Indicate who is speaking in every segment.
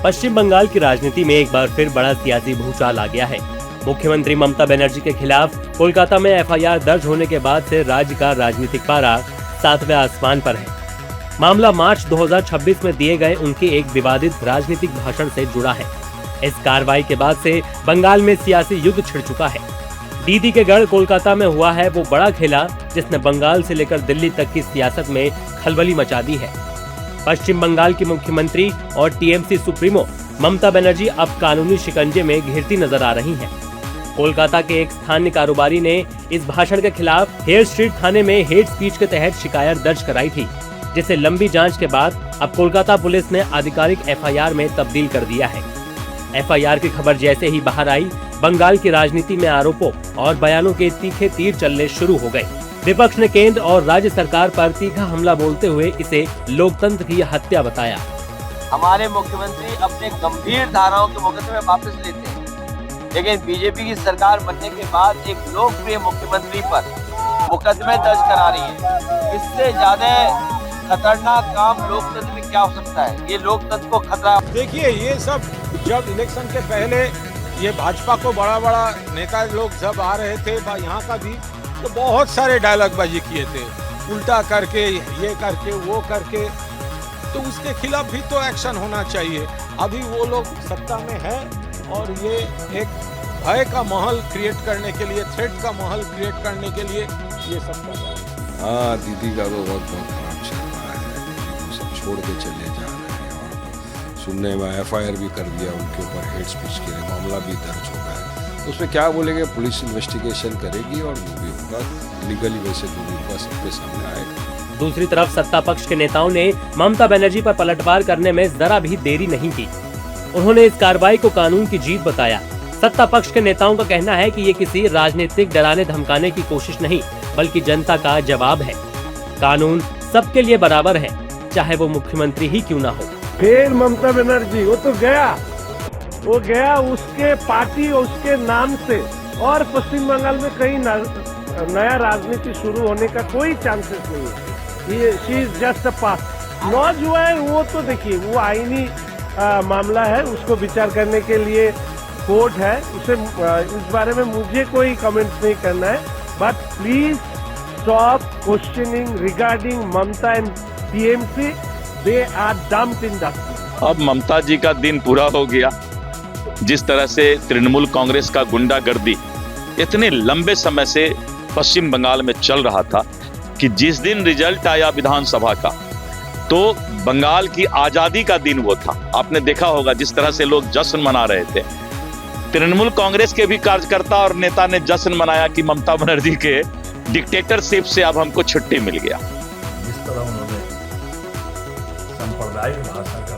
Speaker 1: पश्चिम बंगाल की राजनीति में एक बार फिर बड़ा सियासी भूचाल आ गया है। मुख्यमंत्री ममता बनर्जी के खिलाफ कोलकाता में एफआईआर दर्ज होने के बाद से राज्य का राजनीतिक पारा 7वें आसमान पर है। मामला मार्च 2026 में दिए गए उनके एक विवादित राजनीतिक भाषण से जुड़ा है। इस कार्रवाई के बाद से बंगाल में सियासी युद्ध छिड़ चुका है। दीदी के गढ़ कोलकाता में हुआ है वो बड़ा खेला जिसने बंगाल से लेकर दिल्ली तक की सियासत में खलबली मचा दी है। पश्चिम बंगाल की मुख्यमंत्री और टीएमसी सुप्रीमो ममता बनर्जी अब कानूनी शिकंजे में घिरती नजर आ रही हैं। कोलकाता के एक स्थानीय कारोबारी ने इस भाषण के खिलाफ हेयर स्ट्रीट थाने में हेट स्पीच के तहत शिकायत दर्ज कराई थी, जिसे लंबी जांच के बाद अब कोलकाता पुलिस ने आधिकारिक एफआईआर में तब्दील कर दिया है। एफआईआर की खबर जैसे ही बाहर आई, बंगाल की राजनीति में आरोपों और बयानों के तीखे तीर चलने शुरू हो गए। विपक्ष ने केंद्र और राज्य सरकार पर तीखा हमला बोलते हुए इसे लोकतंत्र की हत्या बताया।
Speaker 2: हमारे मुख्यमंत्री अपने गंभीर धाराओं के मुकदमे वापस लेते हैं, लेकिन बीजेपी की सरकार बनने के बाद एक लोकप्रिय मुख्यमंत्री पर मुकदमे दर्ज करा रही है। इससे ज्यादा खतरनाक काम लोकतंत्र में क्या हो सकता है? ये लोकतंत्र को खतरा।
Speaker 3: देखिए, ये सब जब इलेक्शन के पहले ये भाजपा को बड़ा बड़ा नेता लोग जब आ रहे थे, यहाँ का भी तो बहुत सारे डायलॉगबाजी किए थे, उल्टा करके, ये करके, वो करके, तो उसके खिलाफ भी तो एक्शन होना चाहिए। अभी वो लोग सत्ता में है और ये एक भय का माहौल क्रिएट करने के लिए, थ्रेट का माहौल क्रिएट करने के लिए ये सब कर रहे हैं।
Speaker 4: हाँ, दीदी का तो बहुत खराब चल रहा है। दीदी को सब छोड़ के चले जा रहे हैं और सुनने में एफआईआर भी कर दिया उनके ऊपर, हेट स्पीच के लिए मामला भी दर्ज हो गया है। उसमें क्या बोलेंगे, पुलिस इन्वेस्टिगेशन करेगी और जो भी होगा लीगली वैसे जो भी होगा सबके सामने आएगा।
Speaker 1: दूसरी तरफ सत्ता पक्ष के नेताओं ने ममता बनर्जी पर पलटवार करने में जरा भी देरी नहीं की। उन्होंने इस कार्रवाई को कानून की जीत बताया। सत्ता पक्ष के नेताओं का कहना है कि ये किसी राजनीतिक डराने धमकाने की कोशिश नहीं, बल्कि जनता का जवाब है। कानून सबके लिए बराबर है, चाहे वो मुख्यमंत्री ही क्यों ना हो।
Speaker 5: फिर ममता बनर्जी वो तो गया उसके पार्टी और उसके नाम से, और पश्चिम बंगाल में कहीं नया राजनीति शुरू होने का कोई चांसेस नहीं है। She is just a pass. Lodge हुआ है वो तो देखिए, वो आईनी मामला है, उसको विचार करने के लिए कोर्ट है। उसे इस बारे में मुझे कोई कमेंट्स नहीं करना है, but please stop questioning regarding Mamata and TMC. They are dumped in dustbin.
Speaker 6: अब ममता जी का दिन पूरा हो गया। जिस तरह से तृणमूल कांग्रेस का गुंडागर्दी इतने लंबे समय से पश्चिम बंगाल में चल रहा था कि जिस दिन रिजल्ट आया विधानसभा का, तो बंगाल की आजादी का दिन वो था। आपने देखा होगा जिस तरह से लोग जश्न मना रहे थे। तृणमूल कांग्रेस के भी कार्यकर्ता और नेता ने जश्न मनाया कि ममता बनर्जी के डिक्टेटरशिप से अब हमको छुट्टी मिल गया।
Speaker 7: जिस तरह उन्होंने सांप्रदायिक भाषा का,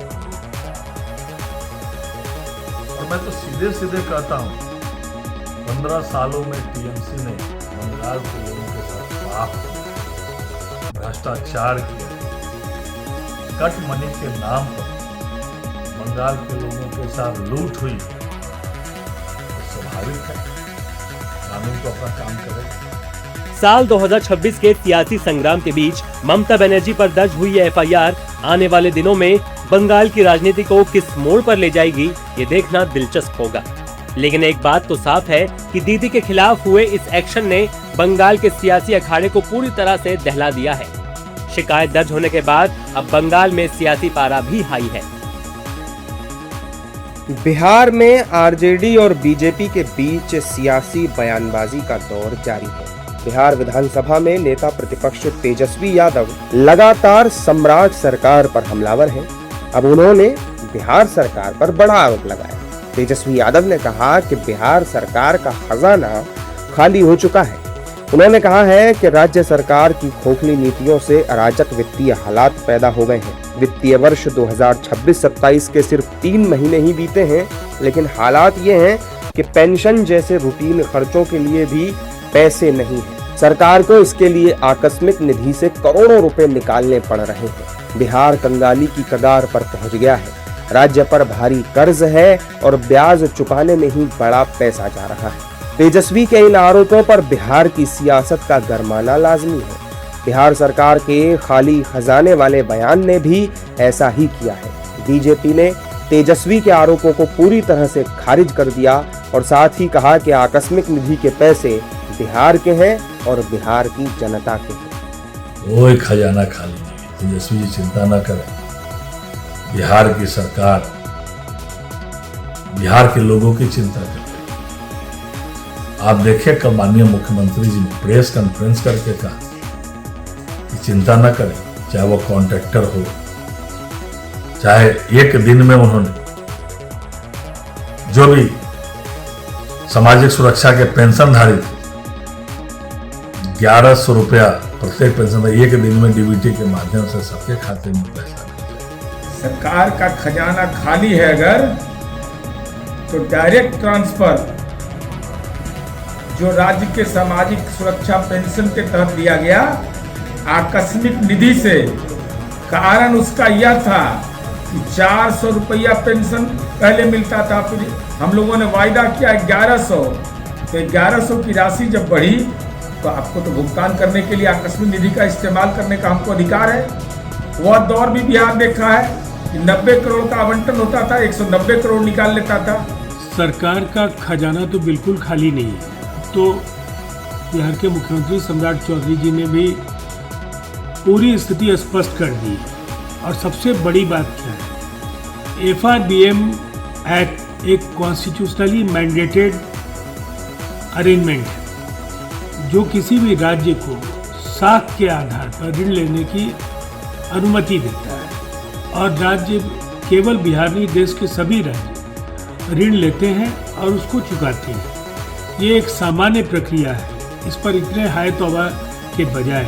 Speaker 7: और मैं तो सीधे सीधे कहता हूं, 15 सालों में टीएमसी ने बंगाल के लोगों के साथ पाप किया, भ्रष्टाचार किया, कट मनी के नाम पर बंगाल के लोगों के साथ लूट हुई। तो स्वाभाविक है, कानून तो अपना काम करेगा।
Speaker 1: साल 2026 के सियासी संग्राम के बीच ममता बनर्जी पर दर्ज हुई एफआईआर आने वाले दिनों में बंगाल की राजनीति को किस मोड़ पर ले जाएगी, ये देखना दिलचस्प होगा। लेकिन एक बात तो साफ है कि दीदी के खिलाफ हुए इस एक्शन ने बंगाल के सियासी अखाड़े को पूरी तरह से दहला दिया है। शिकायत दर्ज होने के बाद अब बंगाल में सियासी पारा भी हाई है।
Speaker 8: बिहार में आरजेडी और बीजेपी के बीच सियासी बयानबाजी का दौर जारी है। बिहार विधानसभा में नेता प्रतिपक्ष तेजस्वी यादव लगातार सम्राट सरकार पर हमलावर हैं। अब उन्होंने बिहार सरकार पर बड़ा आरोप लगाया। तेजस्वी यादव ने कहा कि बिहार सरकार का खजाना खाली हो चुका है। उन्होंने कहा है कि राज्य सरकार की खोखली नीतियों से अराजक वित्तीय हालात पैदा हो गए हैं। वित्तीय वर्ष 2026-27 के सिर्फ 3 महीने ही बीते हैं, लेकिन हालात ये हैं कि पेंशन जैसे रूटीन खर्चों के लिए भी पैसे नहीं हैं। सरकार को इसके लिए आकस्मिक निधि से करोड़ों रुपए निकालने पड़ रहे हैं। बिहार कंगाली की कगार पर पहुंच गया है। राज्य पर भारी कर्ज है और ब्याज चुकाने में ही बड़ा पैसा जा रहा है। तेजस्वी के इन आरोपों पर बिहार की सियासत का गरमाना लाजमी है। बिहार सरकार के खाली खजाने वाले बयान ने भी ऐसा ही किया है। बीजेपी ने तेजस्वी के आरोपों को पूरी तरह से खारिज कर दिया और साथ ही कहा कि आकस्मिक निधि के पैसे बिहार के हैं और बिहार की जनता के हैं।
Speaker 7: कोई खजाना खाली नहीं है, तेजस्वी जी चिंता न करें। बिहार की सरकार बिहार के लोगों की चिंता कर रही है। आप देखिए कल माननीय मुख्यमंत्री जी ने प्रेस कॉन्फ्रेंस करके कहा कि चिंता न करें, चाहे वो कॉन्ट्रैक्टर हो, चाहे एक दिन में उन्होंने जो भी सामाजिक सुरक्षा के पेंशनधारी थे 1100 रुपया प्रत्येक पेंशनधारी एक दिन में डीबीटी के माध्यम से सबके खाते में पैसा मिल।
Speaker 9: सरकार का खजाना खाली है अगर तो डायरेक्ट ट्रांसफर जो राज्य के सामाजिक सुरक्षा पेंशन के तहत दिया गया आकस्मिक निधि से, कारण उसका यह था कि 400 रुपया पेंशन पहले मिलता था, फिर हम लोगों ने वायदा किया 1100, तो 1100 की राशि जब बढ़ी तो आपको तो भुगतान करने के लिए आकस्मिक निधि का इस्तेमाल करने का हमको अधिकार है। वह दौर भी बिहार देखा है कि 90 करोड़ का आवंटन होता था, 190 करोड़ निकाल लेता था।
Speaker 10: सरकार का खजाना तो बिल्कुल खाली नहीं है। तो बिहार के मुख्यमंत्री सम्राट चौधरी जी ने भी पूरी स्थिति स्पष्ट कर दी है। और सबसे बड़ी बात क्या है, FRBM एक्ट एक कॉन्स्टिट्यूशनली मैंडेटेड अरेंजमेंट है जो किसी भी राज्य को साख के आधार पर ऋण लेने की अनुमति देता है। और राज्य केवल बिहार नहीं, देश के सभी राज्य ऋण लेते हैं और उसको चुकाते हैं। ये एक सामान्य प्रक्रिया है। इस पर इतने हाय तौबा के बजाय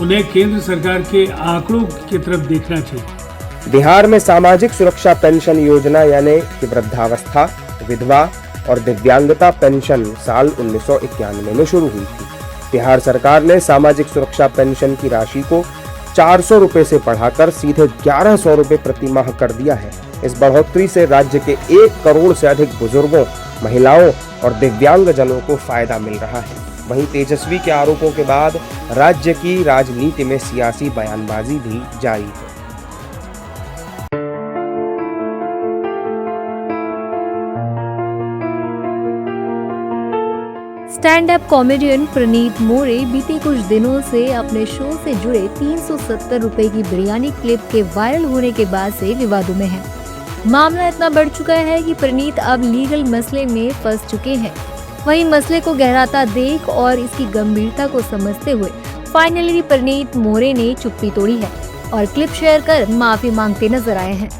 Speaker 10: उन्हें केंद्र सरकार के आंकड़ों की तरफ देखना चाहिए।
Speaker 8: बिहार में सामाजिक सुरक्षा पेंशन योजना यानी कि वृद्धावस्था, विधवा और दिव्यांगता पेंशन साल 1991 में शुरू हुई थी। बिहार सरकार ने सामाजिक सुरक्षा पेंशन की राशि को 400 रुपए से बढ़ाकर सीधे 1100 रुपए प्रति माह कर दिया है। इस बढ़ोतरी से राज्य के 1 करोड़ से अधिक बुजुर्गों, महिलाओं और दिव्यांग जनों को फायदा मिल रहा है। वहीं तेजस्वी के आरोपों के बाद राज्य की राजनीति में सियासी बयानबाजी भी जारी है।
Speaker 11: स्टैंड अप कॉमेडियन प्रणीत मोरे बीते कुछ दिनों से अपने शो से जुड़े 370 रुपए की बिरयानी क्लिप के वायरल होने के बाद से विवादों में है। मामला इतना बढ़ चुका है कि प्रणीत अब लीगल मसले में फंस चुके हैं। वहीं मसले को गहराता देख और इसकी गंभीरता को समझते हुए फाइनली प्रणीत मोरे ने चुप्पी तोड़ी है और क्लिप शेयर कर माफी मांगते नजर आए हैं।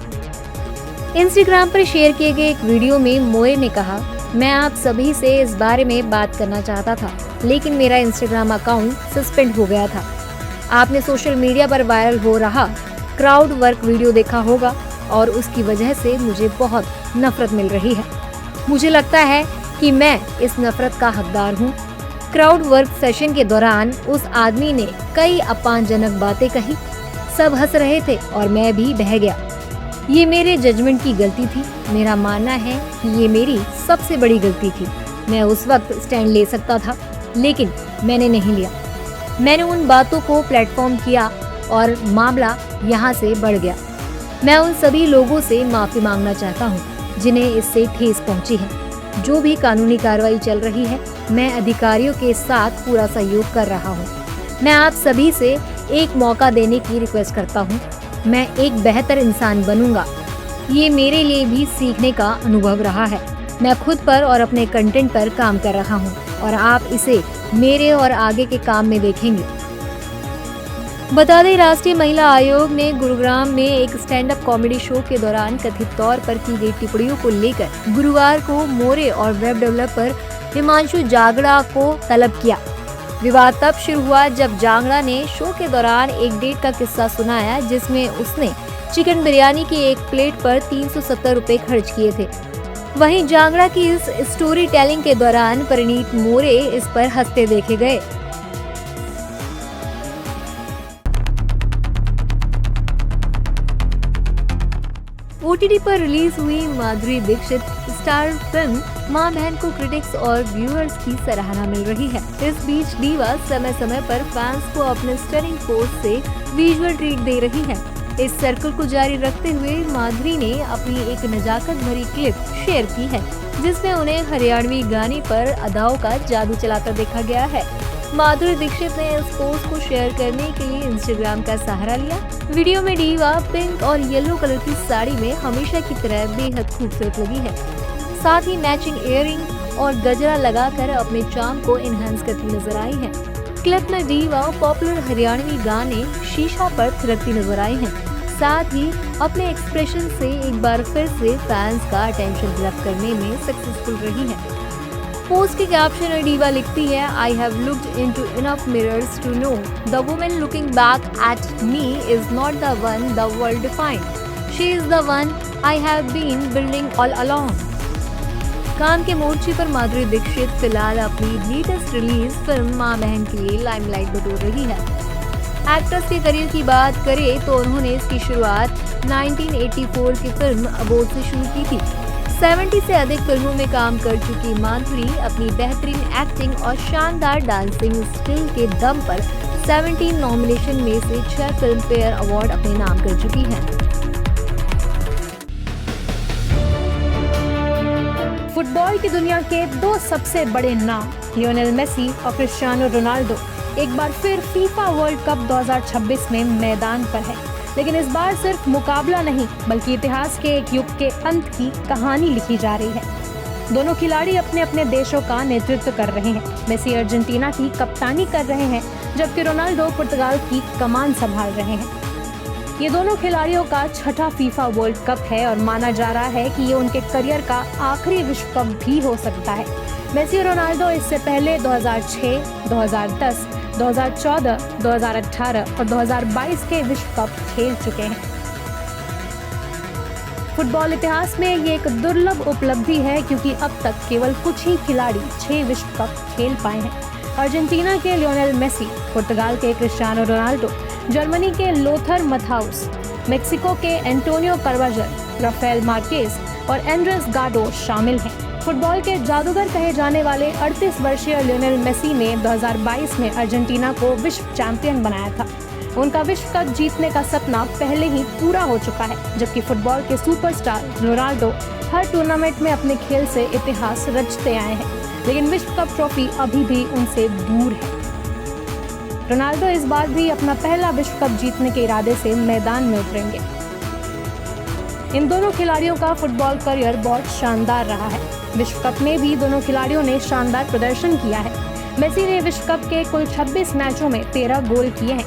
Speaker 11: इंस्टाग्राम पर शेयर किए गए एक वीडियो में मोरे ने कहा, मैं आप सभी से इस बारे में बात करना चाहता था, लेकिन मेरा इंस्टाग्राम अकाउंट सस्पेंड हो गया था। आपने सोशल मीडिया पर वायरल हो रहा क्राउड वर्क वीडियो देखा होगा और उसकी वजह से मुझे बहुत नफरत मिल रही है। मुझे लगता है कि मैं इस नफरत का हकदार हूँ। क्राउड वर्क सेशन के दौरान उस आदमी ने कई अपमानजनक बातें कही। सब हंस रहे थे और मैं भी बह गया। ये मेरे जजमेंट की गलती थी। मेरा मानना है कि ये मेरी सबसे बड़ी गलती थी। मैं उस वक्त स्टैंड ले सकता था, लेकिन मैंने नहीं लिया। मैंने उन बातों को प्लेटफॉर्म किया और मामला यहाँ से बढ़ गया। मैं उन सभी लोगों से माफी मांगना चाहता हूँ जिन्हें इससे ठेस पहुँची है। जो भी कानूनी कार्रवाई चल रही है, मैं अधिकारियों के साथ पूरा सहयोग कर रहा हूँ। मैं आप सभी से एक मौका देने की रिक्वेस्ट करता हूँ। मैं एक बेहतर इंसान बनूंगा। ये मेरे लिए भी सीखने का अनुभव रहा है। मैं खुद पर और अपने कंटेंट पर काम कर रहा हूँ और आप इसे मेरे और आगे के काम में देखेंगे। बता दें, राष्ट्रीय महिला आयोग ने गुरुग्राम में एक स्टैंड अप कॉमेडी शो के दौरान कथित तौर पर की गई टिप्पणियों को लेकर गुरुवार को मोरे और वेब डेवलपर हिमांशु जागड़ा को तलब किया। विवाद तब शुरू हुआ जब जांगड़ा ने शो के दौरान एक डेट का किस्सा सुनाया जिसमें उसने चिकन बिरयानी की एक प्लेट पर 370 रुपए खर्च किए थे। वहीं जांगड़ा की इस स्टोरी टेलिंग के दौरान प्रणीत मोरे इस पर हंसते देखे गए। OTT पर रिलीज हुई माधुरी दीक्षित स्टार फिल्म मां बहन को क्रिटिक्स और व्यूअर्स की सराहना मिल रही है। इस बीच डीवा समय समय पर फैंस को अपने स्टनिंग पोज से विजुअल ट्रीट दे रही है। इस सर्कल को जारी रखते हुए माधुरी ने अपनी एक नजाकत भरी क्लिप शेयर की है, जिसमें उन्हें हरियाणवी गाने पर अदाओं का जादू चलाता देखा गया है। माधुरी दीक्षित ने इस पोस्ट को शेयर करने के लिए इंस्टाग्राम का सहारा लिया। वीडियो में डीवा पिंक और येलो कलर की साड़ी में हमेशा की तरह बेहद खूबसूरत लगी है। साथ ही मैचिंग इयररिंग और गजरा लगाकर अपने चार्म को एनहांस करती नजर आई है। क्लिप में डीवा पॉपुलर हरियाणवी गाने शीशा पर थिरकती नजर आई है। साथ ही अपने एक्सप्रेशन से एक बार फिर से फैंस का अटेंशन ग्रैब करने में सक्सेसफुल रही है। पोस्ट के कैप्शन में डीवा लिखती है, I have looked into enough mirrors to know the woman looking back at me is not the one the world defined, she is the one I have been building all along. काम के मोर्चे पर माधुरी दीक्षित फिलहाल अपनी latest release film मां बहन के लिए लाइमलाइट बटोर रही है। एक्ट्रेस के करियर की बात करें तो उन्होंने इसकी शुरुआत 1984 की फिल्म अबोध से शुरू की थी। 70 से अधिक फिल्मों में काम कर चुकी माधुरी अपनी बेहतरीन एक्टिंग और शानदार डांसिंग स्किल के दम पर 17 नॉमिनेशन में से 6 फिल्म फेयर अवार्ड अपने नाम कर चुकी हैं।
Speaker 12: फुटबॉल की दुनिया के दो सबसे बड़े नाम लियोनेल मेसी और क्रिस्टियानो रोनाल्डो एक बार फिर फीफा वर्ल्ड कप 2026 में मैदान पर है। लेकिन इस बार सिर्फ मुकाबला नहीं बल्कि इतिहास के एक युग के अंत की कहानी लिखी जा रही है। दोनों खिलाड़ी अपने अपने देशों का नेतृत्व कर रहे हैं। मेसी अर्जेंटीना की कप्तानी कर रहे हैं, जबकि रोनाल्डो पुर्तगाल की कमान संभाल रहे हैं। ये दोनों खिलाड़ियों का छठा फीफा वर्ल्ड कप है और माना जा रहा है कि ये उनके करियर का आखिरी विश्व कप भी हो सकता है। मेसी और रोनाल्डो इससे पहले 2006, 2010, 2014, 2018 और 2022 के विश्व कप खेल चुके हैं। फुटबॉल इतिहास में ये एक दुर्लभ उपलब्धि है क्योंकि अब तक केवल कुछ ही खिलाड़ी 6 विश्व कप खेल पाए हैं। अर्जेंटीना के लियोनेल मेसी, पुर्तगाल के क्रिस्टियानो रोनाल्डो, जर्मनी के लोथर मथाउस, मेक्सिको के एंटोनियो कार्वाजल, राफेल मार्केज और एंड्रेस गाडो शामिल हैं। फुटबॉल के जादूगर कहे जाने वाले 38 वर्षीय लियोनेल मेसी ने 2022 में अर्जेंटीना को विश्व चैंपियन बनाया था। उनका विश्व कप जीतने का सपना पहले ही पूरा हो चुका है, जबकि फुटबॉल के सुपरस्टार रोनाल्डो हर टूर्नामेंट में अपने खेल से इतिहास रचते आए हैं, लेकिन विश्व कप ट्रॉफी अभी भी उनसे दूर है। रोनाल्डो इस बार भी अपना पहला विश्व कप जीतने के इरादे से मैदान में उतरेंगे। इन दोनों खिलाड़ियों का फुटबॉल करियर बहुत शानदार रहा है। विश्व कप में भी दोनों खिलाड़ियों ने शानदार प्रदर्शन किया है। मेसी ने विश्व कप के कुल 26 मैचों में 13 गोल किए हैं,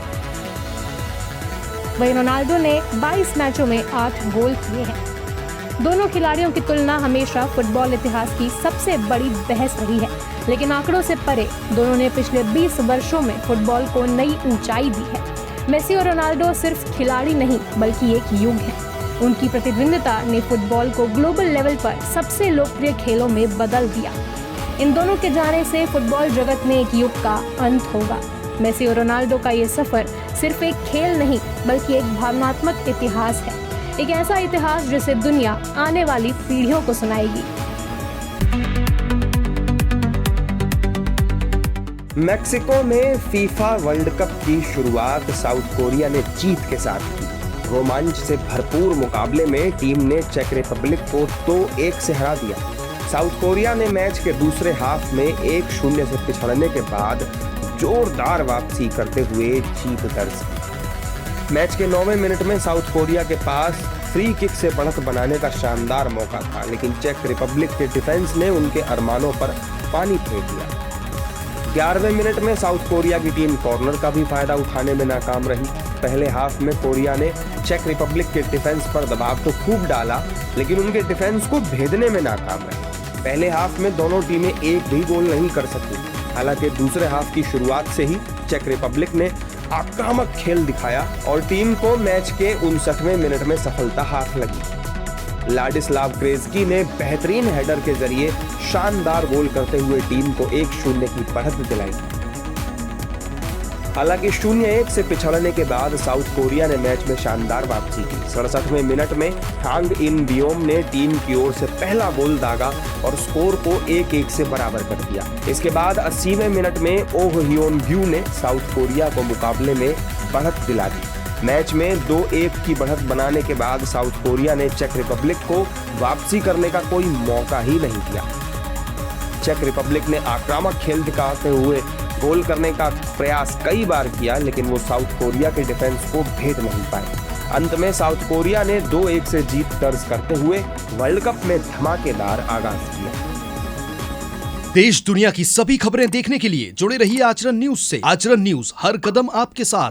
Speaker 12: वहीं रोनाल्डो ने 22 मैचों में 8 गोल किए हैं। दोनों खिलाड़ियों की तुलना हमेशा फुटबॉल इतिहास की सबसे बड़ी बहस रही है, लेकिन आंकड़ों से परे दोनों ने पिछले 20 वर्षों में फुटबॉल को नई ऊंचाई दी है। मेसी और रोनाल्डो सिर्फ खिलाड़ी नहीं बल्कि एक युग है। उनकी प्रतिद्वंदिता ने फुटबॉल को ग्लोबल लेवल पर सबसे लोकप्रिय खेलों में बदल दिया। इन दोनों के जाने से फुटबॉल जगत में एक युग का अंत होगा। मेसी और रोनाल्डो का ये सफर सिर्फ एक खेल नहीं बल्कि एक भावनात्मक इतिहास है, एक ऐसा इतिहास जिसे दुनिया आने वाली पीढ़ियों को सुनाएगी।
Speaker 8: मैक्सिको में फीफा वर्ल्ड कप की शुरुआत साउथ कोरिया ने जीत के साथ की। रोमांच से भरपूर मुकाबले में टीम ने चेक रिपब्लिक को 2-1 से हरा दिया। साउथ कोरिया ने मैच के दूसरे हाफ में 1-0 से पिछड़ने के बाद जोरदार वापसी करते हुए जीत दर्ज की। मैच के 9वें मिनट में साउथ कोरिया के पास फ्री किक से बढ़त बनाने का शानदार मौका था, लेकिन चेक रिपब्लिक के डिफेंस ने उनके अरमानों पर पानी फेर दिया। 11वें मिनट में साउथ कोरिया की टीम कॉर्नर का भी फायदा उठाने में नाकाम रही। पहले हाफ में कोरिया ने चेक रिपब्लिक के डिफेंस पर दबाव तो खूब डाला, लेकिन उनके डिफेंस को भेदने में नाकाम रही। पहले हाफ में दोनों टीमें एक भी गोल नहीं कर सकी। हालांकि दूसरे हाफ की शुरुआत से ही चेक रिपब्लिक ने आक्रामक खेल दिखाया और टीम को मैच के 59वें मिनट में सफलता हाथ लगी। लाडिस्लाव क्रेज़की ने बेहतरीन हेडर के जरिए शानदार गोल करते हुए टीम को 1-0 की बढ़त दिलाई। हालांकि 0-1 से पिछड़ने के बाद साउथ कोरिया ने मैच में शानदार वापसी की। 67वें मिनट में हांग इन बियोम ने टीम की ओर से पहला गोल दागा और स्कोर को 1-1 से बराबर कर दिया। इसके बाद 80वें मिनट में ओह हियोन ग्यू ने साउथ कोरिया को मुकाबले में बढ़त दिला दी। मैच में 2-1 की बढ़त बनाने के बाद साउथ कोरिया ने चेक रिपब्लिक को वापसी करने का कोई मौका ही नहीं दिया। चेक रिपब्लिक ने आक्रामक खेल दिखाते हुए गोल करने का प्रयास कई बार किया, लेकिन वो साउथ कोरिया के डिफेंस को भेद नहीं पाए। अंत में साउथ कोरिया ने 2-1 से जीत दर्ज करते हुए वर्ल्ड कप में धमाकेदार आगाज किया।
Speaker 13: देश दुनिया की सभी खबरें देखने के लिए जुड़े रहिए आचरण न्यूज से। आचरण न्यूज, हर कदम आपके साथ।